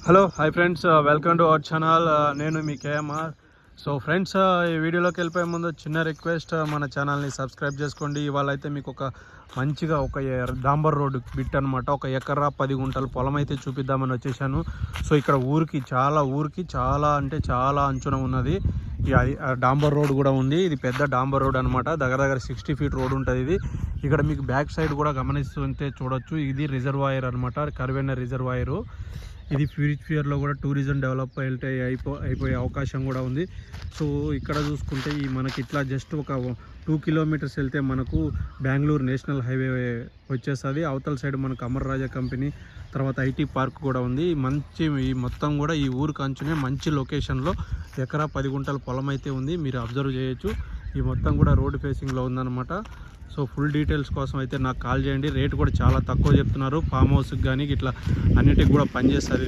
Hello hi friends, welcome to our channel. నేను మీ KMR. So friends, ఈ వీడియోలోకి వెళ్ళిపోయే ముందు చిన్న రిక్వెస్ట్, మన ఛానల్ని సబ్స్క్రైబ్ చేసుకోండి. ఇవాళ అయితే మీకు మంచిగా డాంబర్ రోడ్డు బిట్ అనమాట, 1 ఎకరా 10 గుంటల పొలం అయితే చూపిద్దామని వచ్చేసాను. సో ఇక్కడ ఊరికి చాలా అంటే చాలా అంచున ఉన్నది. ఈ డాంబర్ రోడ్ కూడా ఉంది. ఇది పెద్ద డాంబర్ రోడ్ అనమాట, దగ్గర 60 ఫీట్ రోడ్ ఉంటుంది. ఇది ఇక్కడ మీకు బ్యాక్ సైడ్ కూడా గమనిస్తుంటే చూడొచ్చు. ఇది రిజర్వాయర్ అనమాట, కర్వెన్న రిజర్వాయరు. ఇది ఫ్యూచర్లో కూడా టూరిజం డెవలప్ అయిపోయే అవకాశం కూడా ఉంది. సో ఇక్కడ చూసుకుంటే మనకి ఇట్లా జస్ట్ ఒక 2 కిలోమీటర్స్ వెళ్తే మనకు బెంగళూరు నేషనల్ హైవే వచ్చేస్తుంది. అవతల సైడ్ మనకు అమర్ రాజా కంపెనీ, తర్వాత ఐటీ పార్క్ కూడా ఉంది. ఈ మొత్తం కూడా ఈ ఊరికి అంచునే మంచి లొకేషన్లో ఎకరా 10 గుంటల పొలం అయితే ఉంది. మీరు అబ్జర్వ్ చేయొచ్చు. ఈ మొత్తం కూడా రోడ్డు ఫేసింగ్లో ఉందన్నమాట. సో ఫుల్ డీటెయిల్స్ కోసం అయితే నాకు కాల్ చేయండి. రేట్ కూడా చాలా తక్కువ చెప్తున్నారు. ఫామ్ హౌస్కి కానీ ఇట్లా అన్నిటికి కూడా పనిచేస్తుంది ఇది.